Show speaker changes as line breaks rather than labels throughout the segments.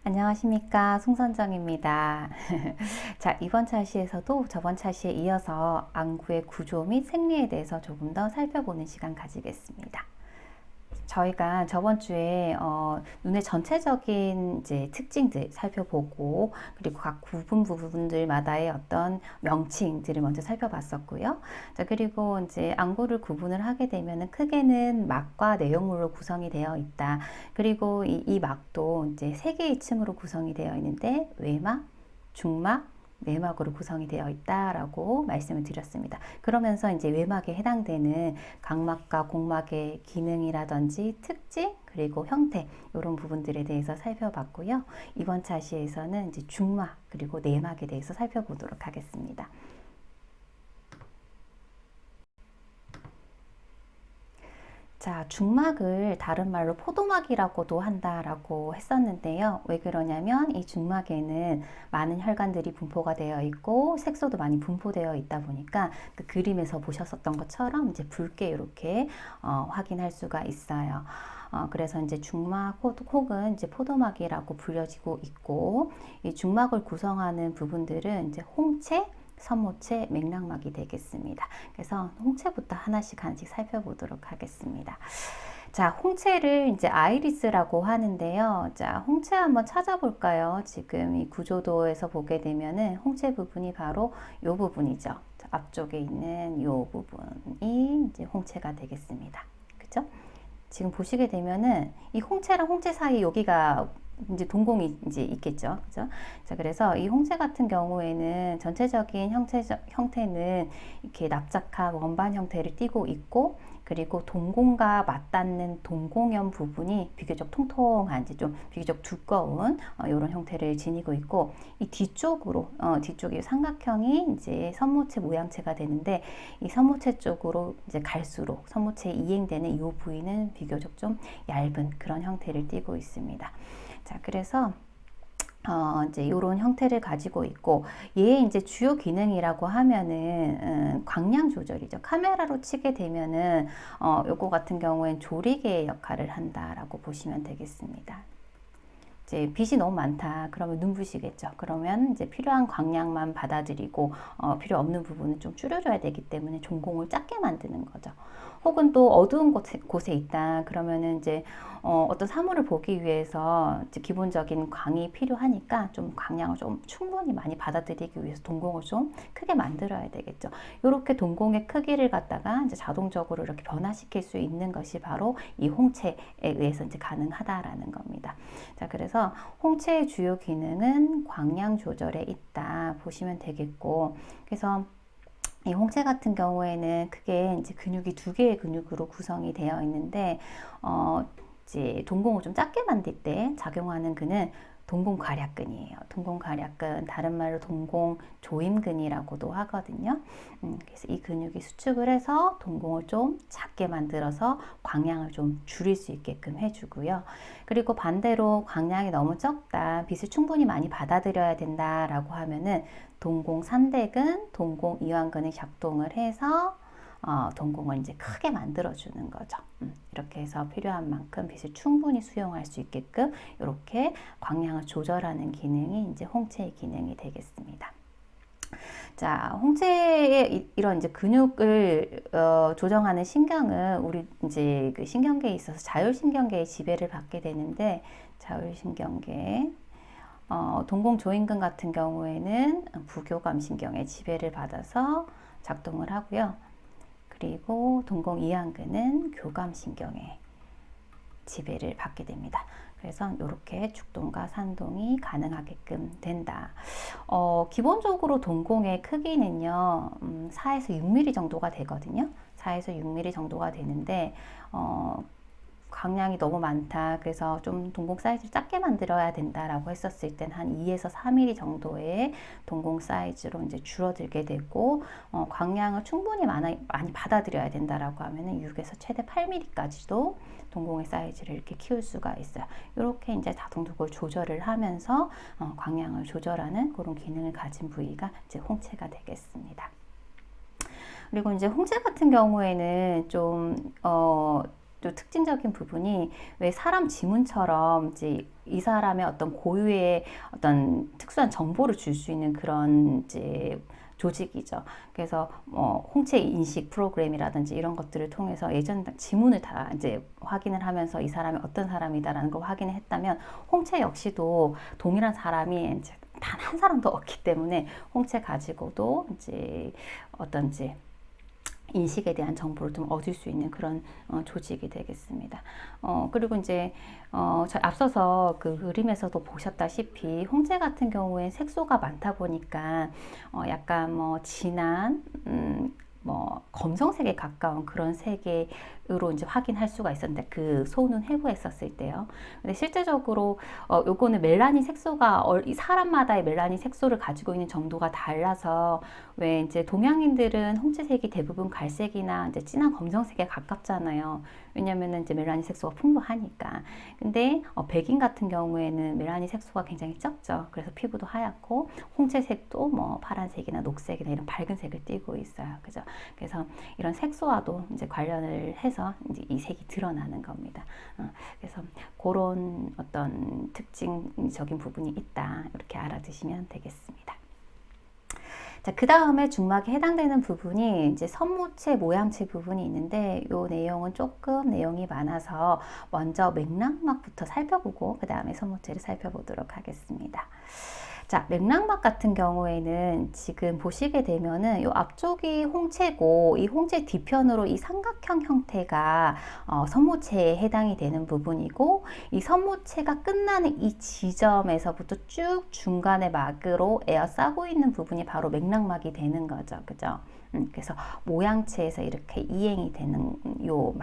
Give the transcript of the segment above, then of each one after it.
안녕하십니까, 송선정입니다. 자, 이번 차시에서도 저번 차시에 이어서 안구의 구조 및 생리에 대해서 조금 더 살펴보는 시간 가지겠습니다. 저희가 저번 주에 눈의 전체적인 이제 특징들 살펴보고, 그리고 각 부분들마다의 어떤 명칭들을 먼저 살펴봤었고요. 자, 그리고 이제 안구를 구분을 하게 되면은 크게는 막과 내용물로 구성이 되어 있다. 그리고 이 막도 이제 세 개의 층으로 구성이 되어 있는데, 외막, 중막, 내막으로 구성이 되어 있다라고 말씀을 드렸습니다. 그러면서 이제 외막에 해당되는 각막과 공막의 기능이라든지 특징, 그리고 형태, 이런 부분들에 대해서 살펴봤고요. 이번 차시에서는 이제 중막, 그리고 내막에 대해서 살펴보도록 하겠습니다. 자, 중막을 다른 말로 포도막이라고도 한다라고 했었는데요. 왜 그러냐면 이 중막에는 많은 혈관들이 분포가 되어 있고 색소도 많이 분포되어 있다 보니까 그 그림에서 보셨었던 것처럼 이제 붉게 이렇게 확인할 수가 있어요. 그래서 이제 중막 혹은 이제 포도막이라고 불려지고 있고, 이 중막을 구성하는 부분들은 이제 홍채, 섬모체, 맥락막이 되겠습니다. 그래서 홍채부터 하나씩 살펴보도록 하겠습니다. 자, 홍채를 이제 아이리스라고 하는데요. 자, 홍채 한번 찾아볼까요? 지금 이 구조도에서 보게 되면은 홍채 부분이 바로 이 부분이죠. 자, 앞쪽에 있는 이 부분이 이제 홍채가 되겠습니다. 그죠? 지금 보시게 되면은 이 홍채랑 홍채 사이 여기가 이제 동공이 이제 있겠죠. 그죠? 자, 그래서 이 홍채 같은 경우에는 전체적인 형태는 이렇게 납작한 원반 형태를 띠고 있고, 그리고 동공과 맞닿는 동공염 부분이 비교적 통통한, 이제 좀 비교적 두꺼운 이런 형태를 지니고 있고, 이 뒤쪽으로 뒤쪽이 삼각형이 이제 섬모체 모양체가 되는데, 이 섬모체 쪽으로 이제 갈수록 섬모체에 이행되는 이 부위는 비교적 좀 얇은 그런 형태를 띠고 있습니다. 자, 그래서 이제 이런 형태를 가지고 있고, 얘의 이제 주요 기능이라고 하면은 광량 조절이죠. 카메라로 치게 되면은 요거 같은 경우엔 조리개의 역할을 한다라고 보시면 되겠습니다. 이제 빛이 너무 많다. 그러면 눈부시겠죠. 그러면 이제 필요한 광량만 받아들이고 필요 없는 부분은 좀 줄여줘야 되기 때문에 전공을 작게 만드는 거죠. 혹은 또 어두운 곳에 있다. 그러면은 이제 어떤 사물을 보기 위해서 이제 기본적인 광이 필요하니까 좀 광량을 좀 충분히 많이 받아들이기 위해서 동공을 좀 크게 만들어야 되겠죠. 이렇게 동공의 크기를 갖다가 이제 자동적으로 이렇게 변화시킬 수 있는 것이 바로 이 홍채에 의해서 이제 가능하다라는 겁니다. 자, 그래서 홍채의 주요 기능은 광량 조절에 있다 보시면 되겠고, 그래서 이 홍채 같은 경우에는 크게 이제 근육이 두 개의 근육으로 구성이 되어 있는데, 이제 동공을 좀 작게 만들 때 작용하는 근은 동공괄약근이에요. 동공괄약근, 다른 말로 동공조임근이라고도 하거든요. 그래서 이 근육이 수축을 해서 동공을 좀 작게 만들어서 광량을 좀 줄일 수 있게끔 해주고요. 그리고 반대로 광량이 너무 적다, 빛을 충분히 많이 받아들여야 된다라고 하면은 동공산대근, 동공이완근이 작동을 해서 동공을 이제 크게 만들어주는 거죠. 이렇게 해서 필요한 만큼 빛을 충분히 수용할 수 있게끔 이렇게 광량을 조절하는 기능이 이제 홍채의 기능이 되겠습니다. 자, 홍채의 이런 이제 근육을 조정하는 신경은 우리 이제 그 신경계에 있어서 자율신경계의 지배를 받게 되는데, 자율신경계 동공조임근 같은 경우에는 부교감신경의 지배를 받아서 작동을 하고요. 그리고 동공이완근은 교감신경의 지배를 받게 됩니다. 그래서 이렇게 축동과 산동이 가능하게끔 된다. 기본적으로 동공의 크기는요, 4에서 6mm 정도가 되거든요. 4에서 6mm 정도가 되는데, 광량이 너무 많다. 그래서 좀 동공 사이즈를 작게 만들어야 된다라고 했었을 땐 한 2에서 4mm 정도의 동공 사이즈로 이제 줄어들게 되고, 광량을 충분히 많이 받아들여야 된다라고 하면은 6에서 최대 8mm까지도 동공의 사이즈를 이렇게 키울 수가 있어요. 이렇게 이제 자동적으로 조절을 하면서 광량을 조절하는 그런 기능을 가진 부위가 이제 홍채가 되겠습니다. 그리고 이제 홍채 같은 경우에는 좀 또 특징적인 부분이 왜 사람 지문처럼 이제 이 사람의 어떤 고유의 어떤 특수한 정보를 줄 수 있는 그런 이제 조직이죠. 그래서 홍채 인식 프로그램이라든지 이런 것들을 통해서 예전 지문을 다 이제 확인을 하면서 이 사람이 어떤 사람이다라는 걸 확인을 했다면 홍채 역시도 동일한 사람이 이제 단 한 사람도 없기 때문에 홍채 가지고도 이제 어떤지 인식에 대한 정보를 좀 얻을 수 있는 그런 조직이 되겠습니다. 그리고 이제 앞서서 그 그림에서도 보셨다시피 홍채 같은 경우에 색소가 많다 보니까 약간 뭐 진한 뭐 검정색에 가까운 그런 색으로 이제 확인할 수가 있었는데 그 소는 해부했었을 때요. 근데 실제적으로 요거는 멜라닌 색소가 사람마다의 멜라닌 색소를 가지고 있는 정도가 달라서 왜 이제 동양인들은 홍채색이 대부분 갈색이나 이제 진한 검정색에 가깝잖아요. 왜냐면은 이제 멜라닌 색소가 풍부하니까. 근데 백인 같은 경우에는 멜라닌 색소가 굉장히 적죠. 그래서 피부도 하얗고 홍채색도 뭐 파란색이나 녹색이나 이런 밝은 색을 띠고 있어요. 그죠? 그래서 이런 색소와도 이제 관련을 해서 이제 이 색이 드러나는 겁니다. 그래서 그런 어떤 특징적인 부분이 있다. 이렇게 알아두시면 되겠습니다. 자, 그 다음에 중막에 해당되는 부분이 이제 선모체, 모양체 부분이 있는데 이 내용은 조금 내용이 많아서 먼저 맥락막부터 살펴보고 그 다음에 선모체를 살펴보도록 하겠습니다. 자, 맥락막 같은 경우에는 지금 보시게 되면은 이 앞쪽이 홍채고 이 홍채 뒤편으로 이 삼각형 형태가 선모체에 해당이 되는 부분이고 이 선모체가 끝나는 이 지점에서부터 쭉 중간에 막으로 에어싸고 있는 부분이 바로 맥락막이 되는 거죠. 그죠? 그래서 모양체에서 이렇게 이행이 되는 요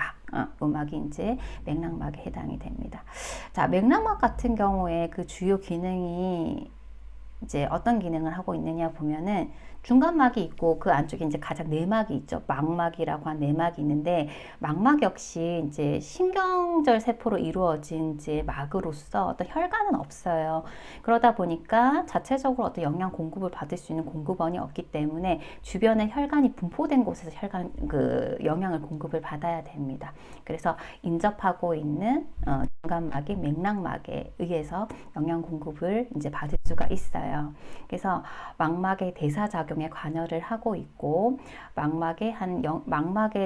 막이 이제 맥락막에 해당이 됩니다. 자, 맥락막 같은 경우에 그 주요 기능이 이제 어떤 기능을 하고 있느냐 보면은 중간막이 있고 그 안쪽에 이제 가장 내막이 있죠. 망막이라고 한 내막이 있는데 망막 역시 이제 신경절 세포로 이루어진 이제 막으로서 어떤 혈관은 없어요. 그러다 보니까 자체적으로 어떤 영양 공급을 받을 수 있는 공급원이 없기 때문에 주변에 혈관이 분포된 곳에서 영양을 공급을 받아야 됩니다. 그래서 인접하고 있는 중간막이 맥락막에 의해서 영양 공급을 이제 받을 수가 있어요. 그래서 망막의 대사작용에 관여를 하고 있고 망막에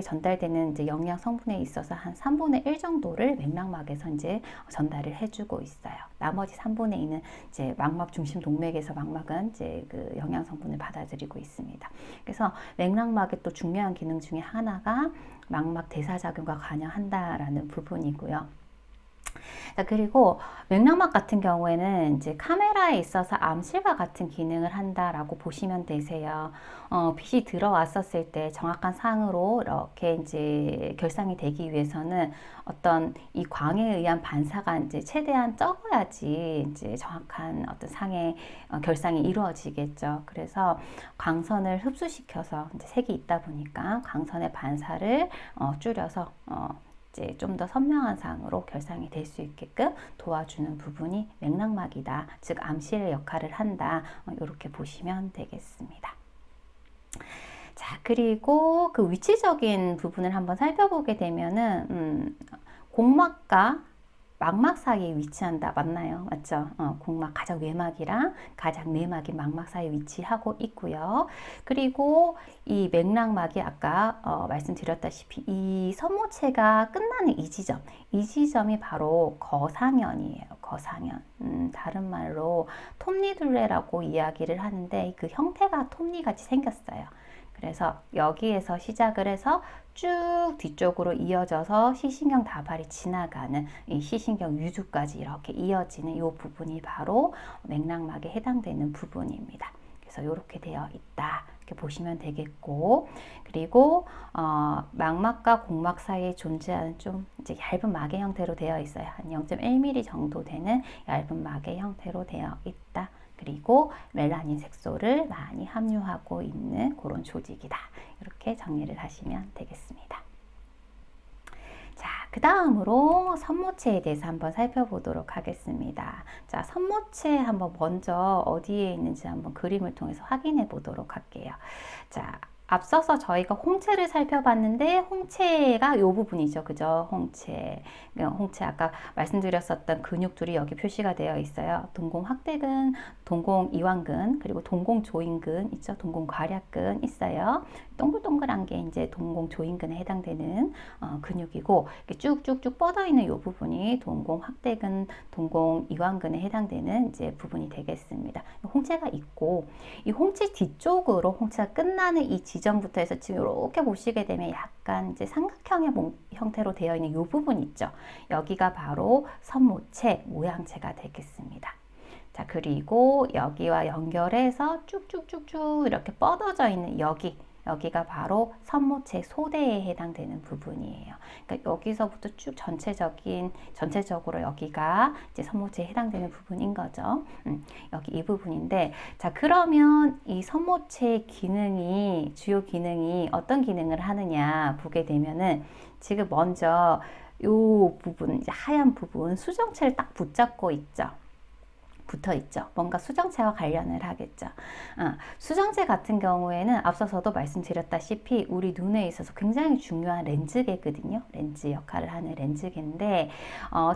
전달되는 이제 영양 성분에 있어서 한 3분의 1 정도를 맥락막에서 이제 전달을 해주고 있어요. 나머지 3분의 2는 이제 망막 중심 동맥에서 망막은 이제 그 영양 성분을 받아들이고 있습니다. 그래서 맥락막의 또 중요한 기능 중에 하나가 망막 대사작용과 관여한다라는 부분이고요. 자, 그리고 맥락막 같은 경우에는 이제 카메라에 있어서 암실과 같은 기능을 한다라고 보시면 되세요. 빛이 들어왔었을 때 정확한 상으로 이렇게 이제 결상이 되기 위해서는 어떤 이 광에 의한 반사가 이제 최대한 적어야지 이제 정확한 어떤 상의 결상이 이루어지겠죠. 그래서 광선을 흡수시켜서 이제 색이 있다 보니까 광선의 반사를 줄여서 이제 좀 더 선명한 상으로 결상이 될 수 있게끔 도와주는 부분이 맥락막이다. 즉 암실의 역할을 한다. 이렇게 보시면 되겠습니다. 자, 그리고 그 위치적인 부분을 한번 살펴보게 되면은 공막과 망막 사이에 위치한다. 맞나요? 맞죠? 공막 가장 외막이랑 가장 내막인 망막 사이에 위치하고 있고요. 그리고 이 맥락막이 아까 말씀드렸다시피 이 선모체가 끝나는 이 지점이 바로 거상현이에요. 거상현. 다른 말로 톱니둘레라고 이야기를 하는데 그 형태가 톱니같이 생겼어요. 그래서 여기에서 시작을 해서 쭉 뒤쪽으로 이어져서 시신경 다발이 지나가는 이 시신경 유두까지 이렇게 이어지는 이 부분이 바로 맥락막에 해당되는 부분입니다. 그래서 이렇게 되어 있다. 이렇게 보시면 되겠고, 그리고 망막과 공막 사이에 존재하는 좀 이제 얇은 막의 형태로 되어 있어요. 한 0.1mm 정도 되는 얇은 막의 형태로 되어 있다. 그리고 멜라닌 색소를 많이 함유하고 있는 그런 조직이다. 이렇게 정리를 하시면 되겠습니다. 자, 그 다음으로 선모체에 대해서 한번 살펴보도록 하겠습니다. 자, 선모체 한번 먼저 어디에 있는지 한번 그림을 통해서 확인해 보도록 할게요. 자, 앞서서 저희가 홍채를 살펴봤는데 홍채가 이 부분이죠. 그죠? 홍채. 홍채 아까 말씀드렸었던 근육들이 여기 표시가 되어 있어요. 동공확대근, 동공이완근, 그리고 동공조인근 있죠. 동공괄약근 있어요. 동글동글한 게 이제 동공조인근에 해당되는 근육이고 쭉쭉쭉 뻗어 있는 이 부분이 동공확대근, 동공이완근에 해당되는 이제 부분이 되겠습니다. 홍채가 있고 이 홍채 뒤쪽으로 홍채가 끝나는 이 지점부터 해서 지금 이렇게 보시게 되면 약간 이제 삼각형의 형태로 되어 있는 이 부분 있죠. 여기가 바로 선모체 모양체가 되겠습니다. 자, 그리고 여기와 연결해서 쭉쭉쭉쭉 이렇게 뻗어져 있는 여기가 바로 선모체 소대에 해당되는 부분이에요. 그러니까 여기서부터 쭉 전체적으로 여기가 이제 선모체에 해당되는 부분인 거죠. 여기 이 부분인데, 자, 그러면 이 선모체의 기능이, 주요 기능이 어떤 기능을 하느냐 보게 되면은 지금 먼저 요 부분, 이제 하얀 부분, 수정체를 딱 붙잡고 있죠. 붙어 있죠. 뭔가 수정체와 관련을 하겠죠. 수정체 같은 경우에는 앞서서도 말씀드렸다시피 우리 눈에 있어서 굉장히 중요한 렌즈계거든요. 렌즈 역할을 하는 렌즈계인데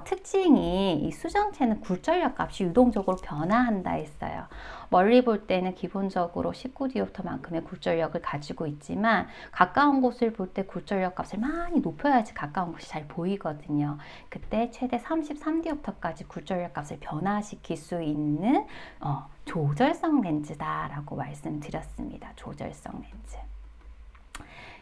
특징이 이 수정체는 굴절력 값이 유동적으로 변화한다 했어요. 멀리 볼 때는 기본적으로 19디옵터만큼의 굴절력을 가지고 있지만 가까운 곳을 볼 때 굴절력 값을 많이 높여야지 가까운 곳이 잘 보이거든요. 그때 최대 33디옵터까지 굴절력 값을 변화시킬 수 있는 조절성 렌즈다라고 말씀드렸습니다. 조절성 렌즈.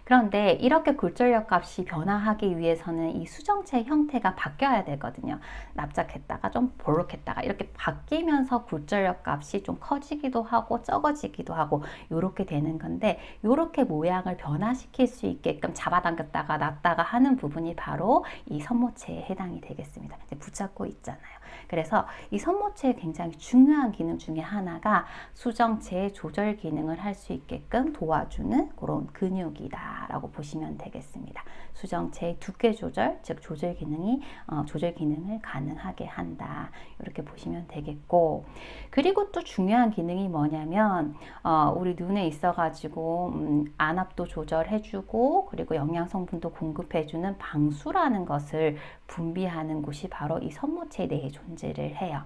그런데 이렇게 굴절력 값이 변화하기 위해서는 이 수정체 형태가 바뀌어야 되거든요. 납작했다가 좀 볼록했다가 이렇게 바뀌면서 굴절력 값이 좀 커지기도 하고 적어지기도 하고 이렇게 되는 건데, 이렇게 모양을 변화시킬 수 있게끔 잡아당겼다가 놨다가 하는 부분이 바로 이 선모체에 해당이 되겠습니다. 붙잡고 있잖아요. 그래서 이 선모체의 굉장히 중요한 기능 중에 하나가 수정체의 조절 기능을 할 수 있게끔 도와주는 그런 근육이다 라고 보시면 되겠습니다. 수정체의 두께 조절, 즉 조절 기능을 가능하게 한다, 이렇게 보시면 되겠고, 그리고 또 중요한 기능이 뭐냐면 우리 눈에 있어 가지고 안압도 조절해주고 그리고 영양 성분도 공급해주는 방수라는 것을 분비하는 곳이 바로 이 선모체 내에 존재를 해요.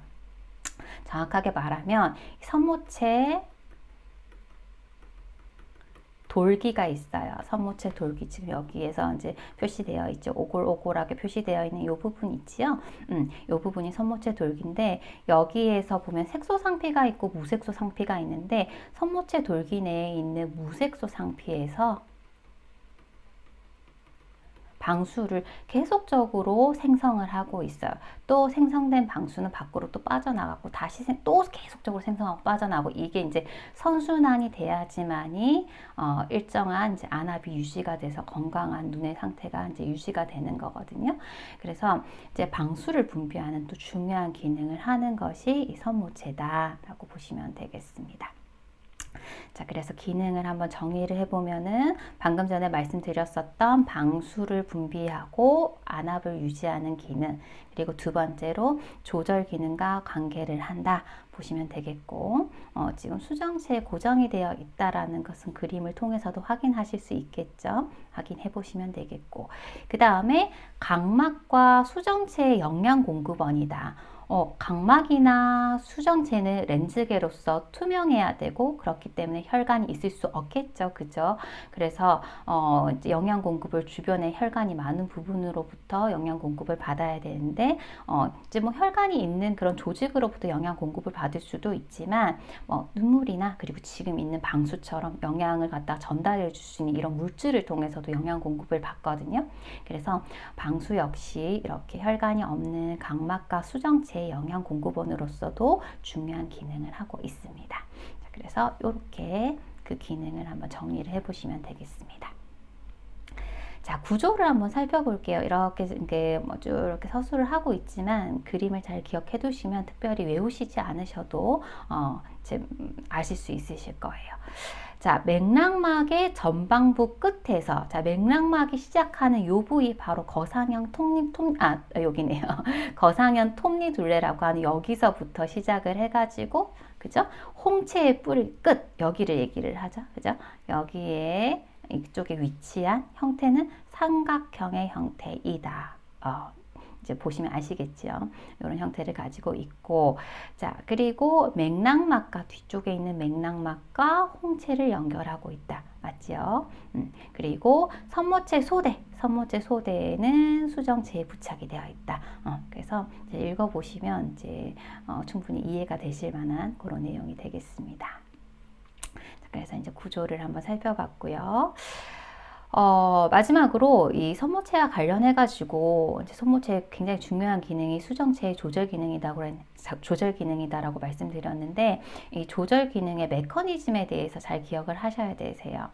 정확하게 말하면 선모체 돌기가 있어요. 선모체 돌기, 지금 여기에서 이제 표시되어 있죠. 오골오골하게 표시되어 있는 이 부분 있지요. 이 부분이 선모체 돌기인데, 여기에서 보면 색소 상피가 있고 무색소 상피가 있는데, 선모체 돌기 내에 있는 무색소 상피에서 방수를 계속적으로 생성을 하고 있어요. 또 생성된 방수는 밖으로 또 빠져나가고 다시 또 계속적으로 생성하고 빠져나가고, 이게 이제 선순환이 돼야지만이 일정한 이제 안압이 유지가 돼서 건강한 눈의 상태가 이제 유지가 되는 거거든요. 그래서 이제 방수를 분비하는 또 중요한 기능을 하는 것이 이 선모체다라고 보시면 되겠습니다. 자, 그래서 기능을 한번 정의를 해보면은 방금 전에 말씀드렸었던 방수를 분비하고 안압을 유지하는 기능, 그리고 두 번째로 조절 기능과 관계를 한다 보시면 되겠고, 지금 수정체에 고정이 되어 있다라는 것은 그림을 통해서도 확인하실 수 있겠죠. 확인해 보시면 되겠고, 그 다음에 각막과 수정체의 영양 공급원이다. 각막이나 수정체는 렌즈계로서 투명해야 되고, 그렇기 때문에 혈관이 있을 수 없겠죠. 그죠? 그래서 이제 영양 공급을, 주변에 혈관이 많은 부분으로부터 영양 공급을 받아야 되는데, 이제 뭐 혈관이 있는 그런 조직으로부터 영양 공급을 받을 수도 있지만, 눈물이나 그리고 지금 있는 방수처럼 영양을 갖다 전달해 줄 수 있는 이런 물질을 통해서도 영양 공급을 받거든요. 그래서 방수 역시 이렇게 혈관이 없는 각막과 수정체 영양 공급원으로서도 중요한 기능을 하고 있습니다. 자, 그래서 이렇게 그 기능을 한번 정리를 해보시면 되겠습니다. 자, 구조를 한번 살펴볼게요. 이렇게 쭉 이렇게 서술을 하고 있지만 그림을 잘 기억해 두시면 특별히 외우시지 않으셔도 이제 아실 수 있으실 거예요. 자, 맥락막의 전방부 끝에서, 자, 맥락막이 시작하는 요 부위 바로 거상형 여기네요. 거상형 톱니둘레라고 하는 여기서부터 시작을 해가지고, 그죠? 홍채의 뿌리 끝, 여기를 얘기를 하죠. 그죠? 여기에, 이쪽에 위치한 형태는 삼각형의 형태이다. 이제 보시면 아시겠죠? 이런 형태를 가지고 있고, 자, 그리고 맥락막과 뒤쪽에 있는 맥락막과 홍채를 연결하고 있다. 맞죠? 그리고 선모체 소대에는 수정체에 부착이 되어 있다. 그래서 이제 읽어보시면 이제 충분히 이해가 되실 만한 그런 내용이 되겠습니다. 자, 그래서 이제 구조를 한번 살펴봤고요. 마지막으로 이 선모체와 관련해가지고 이제 선모체의 굉장히 중요한 기능이 수정체의 조절 기능이다라고 말씀드렸는데, 이 조절 기능의 메커니즘에 대해서 잘 기억을 하셔야 되세요.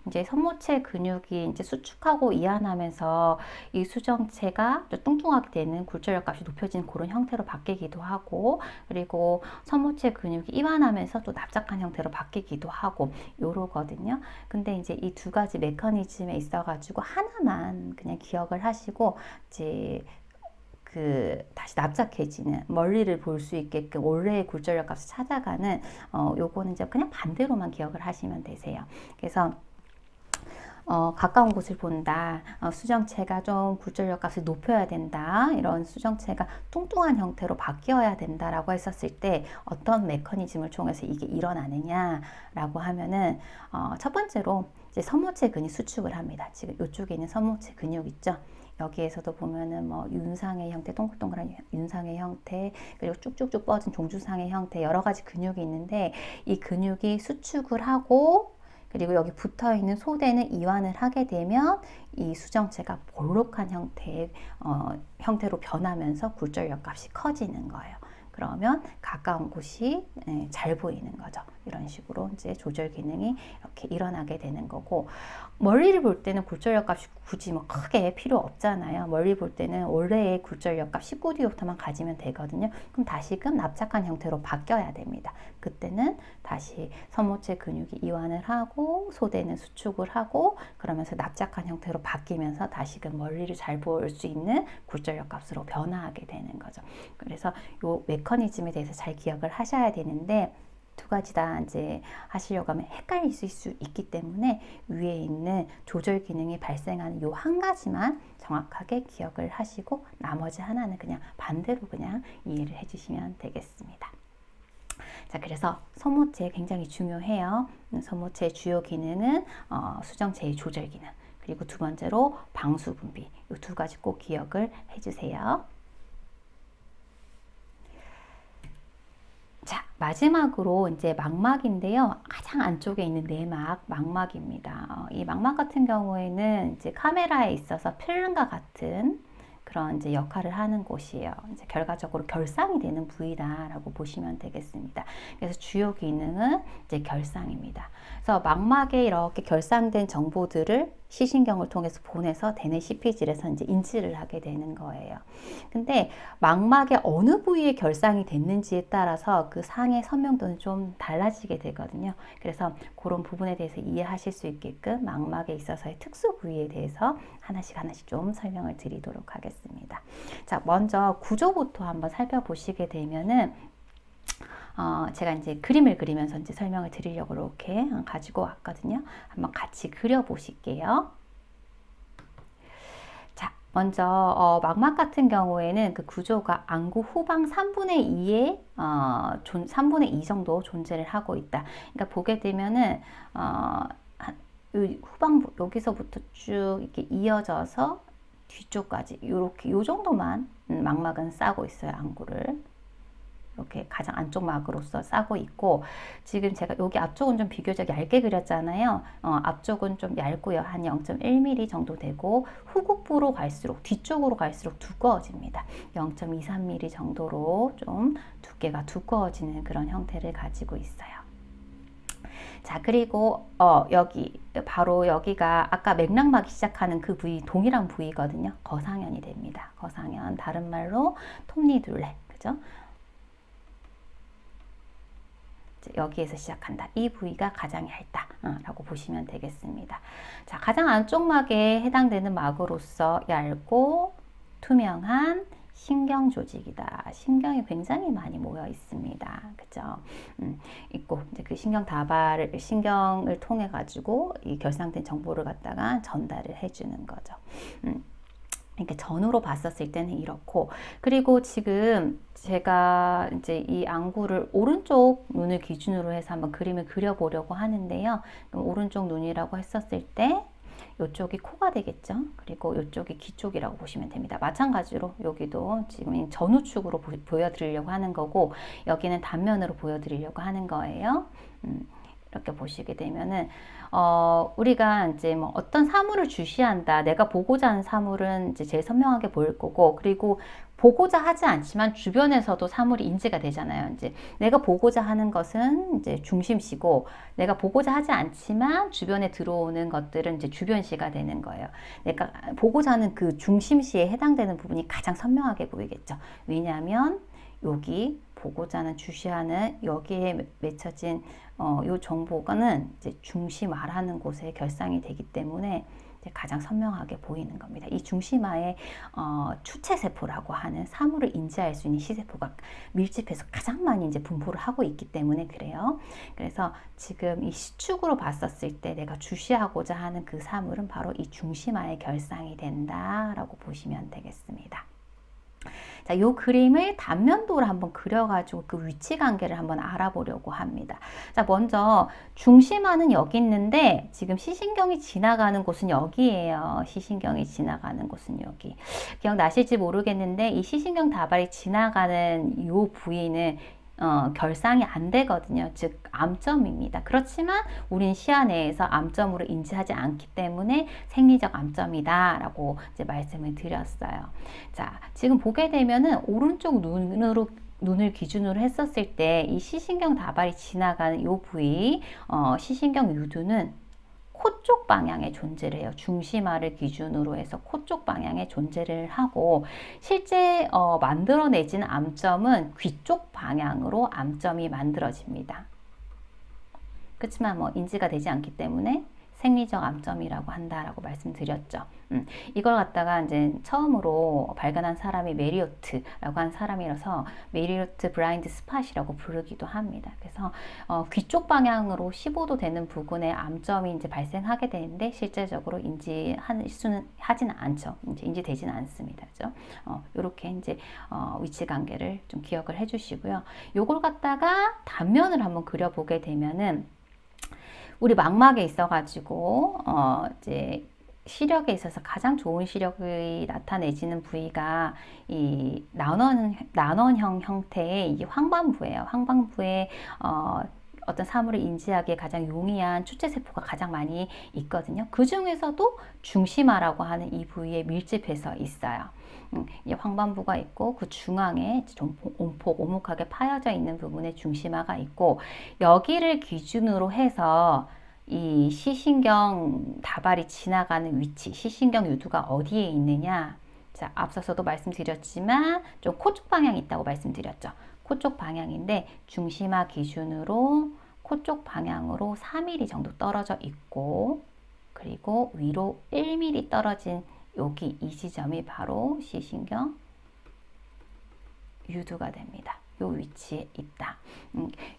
이제 선모체 근육이 이제 수축하고 이완하면서 이 수정체가 뚱뚱하게 되는 굴절력 값이 높여지는 그런 형태로 바뀌기도 하고, 그리고 선모체 근육이 이완하면서 또 납작한 형태로 바뀌기도 하고 요러거든요. 근데 이제 이 두 가지 메커니즘에 있어가지고 하나만 그냥 기억을 하시고, 이제 다시 납작해지는, 멀리를 볼 수 있게끔 원래의 굴절력 값을 찾아가는, 요거는 이제 그냥 반대로만 기억을 하시면 되세요. 그래서 가까운 곳을 본다. 수정체가 좀 굴절력 값을 높여야 된다. 이런 수정체가 뚱뚱한 형태로 바뀌어야 된다라고 했었을 때 어떤 메커니즘을 통해서 이게 일어나느냐라고 하면은, 첫 번째로 이제 선모체 근이 수축을 합니다. 지금 이쪽에 있는 선모체 근육 있죠? 여기에서도 보면은 뭐 윤상의 형태, 동글동글한 윤상의 형태, 그리고 쭉쭉쭉 뻗은 종주상의 형태, 여러 가지 근육이 있는데, 이 근육이 수축을 하고, 그리고 여기 붙어 있는 소대는 이완을 하게 되면 이 수정체가 볼록한 형태로 변하면서 굴절력 값이 커지는 거예요. 그러면 가까운 곳이 잘 보이는 거죠. 이런 식으로 이제 조절 기능이 이렇게 일어나게 되는 거고, 멀리를 볼 때는 굴절력 값이 굳이 뭐 크게 필요 없잖아요. 멀리 볼 때는 원래의 굴절력 값 19D부터만 가지면 되거든요. 그럼 다시금 납작한 형태로 바뀌어야 됩니다. 그때는 다시 선모체 근육이 이완을 하고 소대는 수축을 하고, 그러면서 납작한 형태로 바뀌면서 다시금 멀리를 잘 볼 수 있는 굴절력 값으로 변화하게 되는 거죠. 그래서 요 메커니즘에 대해서 잘 기억을 하셔야 되는데, 두 가지 다 이제 하시려고 하면 헷갈리실 수 있기 때문에 위에 있는 조절 기능이 발생하는 요 한 가지만 정확하게 기억을 하시고, 나머지 하나는 그냥 반대로 그냥 이해를 해주시면 되겠습니다. 자, 그래서 선모체 굉장히 중요해요. 선모체의 주요 기능은 수정체의 조절 기능, 그리고 두 번째로 방수 분비, 이 두 가지 꼭 기억을 해주세요. 자, 마지막으로 이제 망막인데요. 가장 안쪽에 있는 내막, 망막입니다. 이 망막 같은 경우에는 이제 카메라에 있어서 필름과 같은 그런 이제 역할을 하는 곳이에요. 이제 결과적으로 결상이 되는 부위다라고 보시면 되겠습니다. 그래서 주요 기능은 이제 결상입니다. 그래서 망막에 이렇게 결상된 정보들을 시신경을 통해서 보내서 대뇌 CP질에서 이제 인지를 하게 되는 거예요. 근데 망막의 어느 부위에 결상이 됐는지에 따라서 그 상의 선명도는 좀 달라지게 되거든요. 그래서 그런 부분에 대해서 이해하실 수 있게끔 망막에 있어서의 특수 부위에 대해서 하나씩 좀 설명을 드리도록 하겠습니다. 자, 먼저 구조부터 한번 살펴보시게 되면은, 제가 이제 그림을 그리면서 이제 설명을 드리려고 이렇게 가지고 왔거든요. 한번 같이 그려 보실게요. 자, 먼저 망막 같은 경우에는 그 구조가 안구 후방 3분의 2의 3분의 2 정도 존재를 하고 있다. 그러니까 보게 되면은 후방부 여기서부터 쭉 이렇게 이어져서 뒤쪽까지 이렇게 요 정도만 망막은 싸고 있어요. 안구를 이렇게 가장 안쪽 막으로서 싸고 있고, 지금 제가 여기 앞쪽은 좀 비교적 얇게 그렸잖아요. 앞쪽은 좀 얇고요. 한 0.1mm 정도 되고, 후국부로 갈수록, 뒤쪽으로 갈수록 두꺼워집니다. 0.23mm 정도로 좀 두께가 두꺼워지는 그런 형태를 가지고 있어요. 자, 그리고 여기 바로 여기가 아까 맥락막이 시작하는 그 부위, 동일한 부위거든요. 거상현이 됩니다. 거상현, 다른 말로 톱니둘레, 그죠? 여기에서 시작한다. 이 부위가 가장 얇다라고 보시면 되겠습니다. 자, 가장 안쪽막에 해당되는 막으로서 얇고 투명한 신경 조직이다. 신경이 굉장히 많이 모여 있습니다. 그죠? 있고, 이제 그 신경을 통해 가지고 이 결상된 정보를 갖다가 전달을 해주는 거죠. 이렇게 전후로 봤었을 때는 이렇고, 그리고 지금 제가 이제 이 안구를 오른쪽 눈을 기준으로 해서 한번 그림을 그려보려고 하는데요. 오른쪽 눈이라고 했었을 때 이쪽이 코가 되겠죠. 그리고 이쪽이 귀 쪽이라고 보시면 됩니다. 마찬가지로 여기도 지금 전우측으로 보여드리려고 하는 거고, 여기는 단면으로 보여드리려고 하는 거예요. 이렇게 보시게 되면은 우리가 이제 뭐 어떤 사물을 주시한다, 내가 보고자 하는 사물은 이제 제일 선명하게 보일 거고, 그리고 보고자 하지 않지만 주변에서도 사물이 인지가 되잖아요. 이제 내가 보고자 하는 것은 이제 중심시고, 내가 보고자 하지 않지만 주변에 들어오는 것들은 이제 주변시가 되는 거예요. 내가 보고자 하는 그 중심시에 해당되는 부분이 가장 선명하게 보이겠죠. 왜냐하면 여기 보고자 하는 주시하는 여기에 맺혀진 요 정보가는 이제 중심화라는 곳에 결상이 되기 때문에 가장 선명하게 보이는 겁니다. 이 중심화에 추체세포라고 하는 사물을 인지할 수 있는 시세포가 밀집해서 가장 많이 이제 분포를 하고 있기 때문에 그래요. 그래서 지금 이 시축으로 봤었을 때 내가 주시하고자 하는 그 사물은 바로 이 중심화의 결상이 된다라고 보시면 되겠습니다. 자, 요 그림을 단면도로 한번 그려가지고 그 위치 관계를 한번 알아보려고 합니다. 자, 먼저 중심화는 여기 있는데 지금 시신경이 지나가는 곳은 여기예요. 시신경이 지나가는 곳은 여기. 기억나실지 모르겠는데 이 시신경 다발이 지나가는 요 부위는 결상이 안 되거든요. 즉 암점입니다. 그렇지만 우린 시야 내에서 암점으로 인지하지 않기 때문에 생리적 암점이다 라고 이제 말씀을 드렸어요. 자, 지금 보게 되면은 오른쪽 눈을 기준으로 했었을 때 이 시신경 다발이 지나가는 이 부위, 시신경 유두는 코 쪽 방향에 존재를 해요. 중심화를 기준으로 해서 코 쪽 방향에 존재를 하고, 실제 만들어내진 암점은 귀 쪽 방향으로 암점이 만들어집니다. 그렇지만 뭐 인지가 되지 않기 때문에 생리적 암점이라고 한다라고 말씀드렸죠. 이걸 갖다가 이제 처음으로 발견한 사람이 메리오트라고 한 사람이라서 메리오트 블라인드 스팟이라고 부르기도 합니다. 그래서 귀 쪽 방향으로 15도 되는 부분에 암점이 이제 발생하게 되는데 실제적으로 하지는 않죠. 이제 인지되지는 않습니다. 그죠? 이렇게 이제 위치 관계를 좀 기억을 해주시고요. 요걸 갖다가 단면을 한번 그려보게 되면은 우리 망막에 있어가지고 이제 시력에 있어서 가장 좋은 시력이 나타내지는 부위가 이 난원형 형태의 이 황반부예요. 황반부에 어떤 사물을 인지하기에 가장 용이한 추체세포가 가장 많이 있거든요. 그 중에서도 중심화라고 하는 이 부위에 밀집해서 있어요. 이 황반부가 있고 그 중앙에 좀 오목하게 파여져 있는 부분에 중심화가 있고, 여기를 기준으로 해서 이 시신경 다발이 지나가는 위치, 시신경 유두가 어디에 있느냐. 자, 앞서서도 말씀드렸지만 좀 코 쪽 방향이 있다고 말씀드렸죠. 코 쪽 방향인데 중심화 기준으로 코 쪽 방향으로 4mm 정도 떨어져 있고, 그리고 위로 1mm 떨어진 여기 이 지점이 바로 시신경 유두가 됩니다. 요 위치에 있다.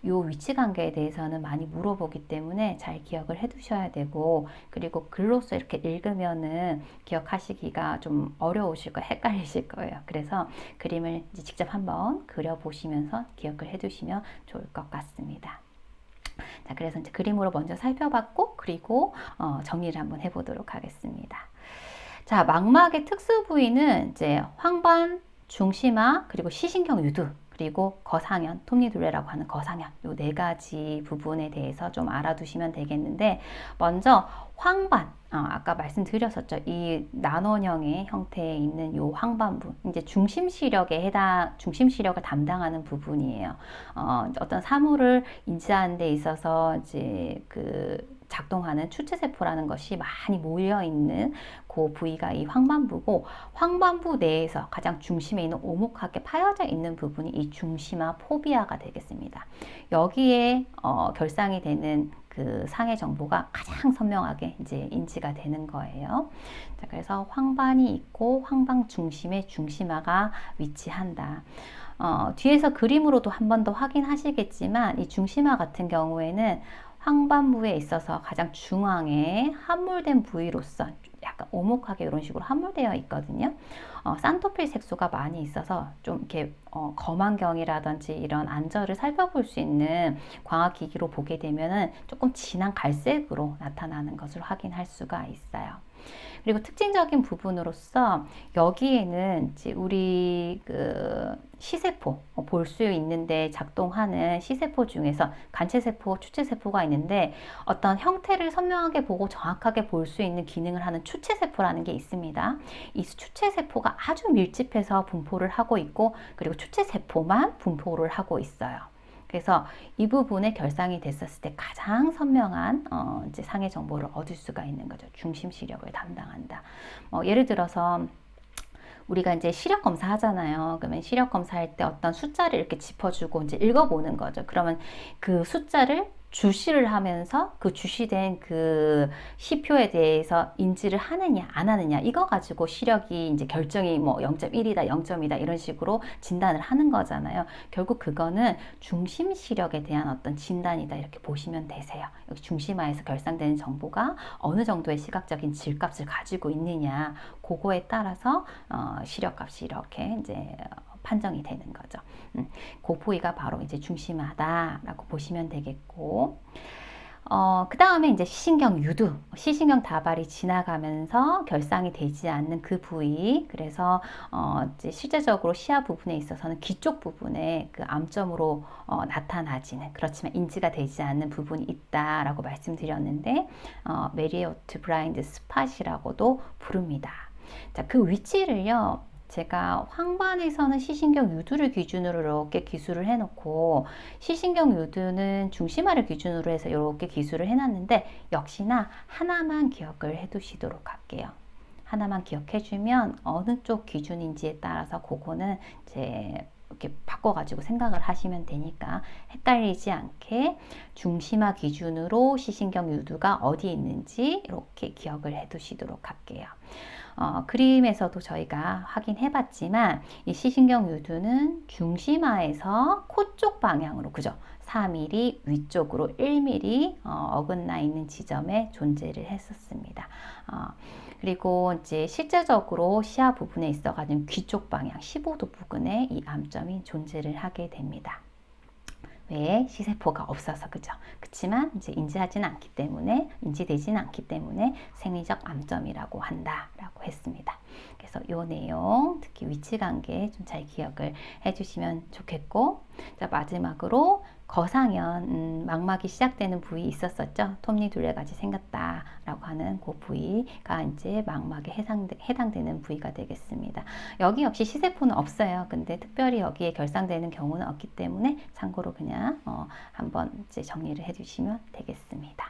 요 위치 관계에 대해서는 많이 물어보기 때문에 잘 기억을 해 두셔야 되고, 그리고 글로써 이렇게 읽으면은 기억하시기가 좀 어려우실 거예요. 헷갈리실 거예요. 그래서 그림을 이제 직접 한번 그려보시면서 기억을 해 두시면 좋을 것 같습니다. 자, 그래서 이제 그림으로 먼저 살펴봤고, 그리고 정리를 한번 해보도록 하겠습니다. 자, 망막의 특수 부위는 이제 황반, 중심화, 그리고 시신경 유두, 그리고 거상현, 톱니둘레라고 하는 거상현, 요 네 가지 부분에 대해서 좀 알아두시면 되겠는데, 먼저 황반, 아까 말씀드렸었죠. 이 난원형의 형태에 있는 요 황반부, 이제 중심시력을 담당하는 부분이에요. 어떤 사물을 인지하는 데 있어서 이제 그 작동하는 추체세포라는 것이 많이 모여 있는 그 부위가 이 황반부고, 황반부 내에서 가장 중심에 있는 오목하게 파여져 있는 부분이 이 중심화 포비아가 되겠습니다. 여기에 결상이 되는 그 상해 정보가 가장 선명하게 이제 인지가 되는 거예요. 자, 그래서 황반이 있고 황반 중심에 중심화가 위치한다. 뒤에서 그림으로도 한 번 더 확인하시겠지만 이 중심화 같은 경우에는 황반부에 있어서 가장 중앙에 함몰된 부위로서 약간 오목하게 이런 식으로 함몰되어 있거든요. 산토필 색소가 많이 있어서 좀 이렇게 검안경이라든지 이런 안저를 살펴볼 수 있는 광학기기로 보게 되면은 조금 진한 갈색으로 나타나는 것을 확인할 수가 있어요. 그리고 특징적인 부분으로서 여기에는 이제 우리 그 시세포 볼 수 있는데 작동하는 시세포 중에서 간체세포, 추체세포가 있는데 어떤 형태를 선명하게 보고 정확하게 볼 수 있는 기능을 하는 추체세포라는 게 있습니다. 이 추체세포가 아주 밀집해서 분포를 하고 있고, 그리고 추체세포만 분포를 하고 있어요. 그래서 이 부분에 결상이 됐었을 때 가장 선명한 이제 상해 정보를 얻을 수가 있는 거죠. 중심 시력을 담당한다. 예를 들어서 우리가 이제 시력 검사 하잖아요. 그러면 시력 검사할 때 어떤 숫자를 이렇게 짚어주고 이제 읽어보는 거죠. 그러면 그 숫자를 주시를 하면서 그 주시된 그 시표에 대해서 인지를 하느냐 안 하느냐, 이거 가지고 시력이 이제 결정이 뭐 0.1이다 0점이다 이런 식으로 진단을 하는 거잖아요. 결국 그거는 중심 시력에 대한 어떤 진단이다 이렇게 보시면 되세요. 여기 중심화에서 결상되는 정보가 어느 정도의 시각적인 질값을 가지고 있느냐, 그거에 따라서 시력값이 이렇게 이제 판정이 되는 거죠. 그 부위가 바로 이제 중심화다라고 보시면 되겠고, 그 다음에 이제 시신경 유두, 시신경 다발이 지나가면서 결상이 되지 않는 그 부위, 그래서 이제 실제적으로 시야 부분에 있어서는 귀 쪽 부분에 그 암점으로 나타나지는, 그렇지만 인지가 되지 않는 부분이 있다라고 말씀드렸는데, 메리오트 블라인드 스팟이라고도 부릅니다. 자, 그 위치를요, 제가 황반에서는 시신경 유두를 기준으로 이렇게 기술을 해놓고, 시신경 유두는 중심화를 기준으로 해서 이렇게 기술을 해놨는데, 역시나 하나만 기억을 해두시도록 할게요. 하나만 기억해주면 어느 쪽 기준인지에 따라서 그거는 이제 이렇게 바꿔가지고 생각을 하시면 되니까 헷갈리지 않게 중심화 기준으로 시신경 유두가 어디에 있는지 이렇게 기억을 해두시도록 할게요. 그림에서도 저희가 확인해 봤지만 이 시신경 유두는 중심화에서 코 쪽 방향으로, 그죠? 4mm 위쪽으로 1mm 어긋나 있는 지점에 존재를 했었습니다. 그리고 이제 실제적으로 시야 부분에 있어가지고 귀 쪽 방향 15도 부근에 이 암점이 존재를 하게 됩니다. 왜? 시세포가 없어서, 그죠? 그렇지만 이제 인지되지는 않기 때문에 생리적 암점이라고 한다라고 했습니다. 그래서 이 내용, 특히 위치 관계 좀 잘 기억을 해주시면 좋겠고, 자, 마지막으로 거상현, 망막이 시작되는 부위 있었었죠. 톱니둘레같이 생겼다라고 하는 그 부위가 이제 망막에 해당되는 부위가 되겠습니다. 여기 역시 시세포는 없어요. 근데 특별히 여기에 결상되는 경우는 없기 때문에 참고로 그냥 한번 이제 정리를 해주시면 되겠습니다.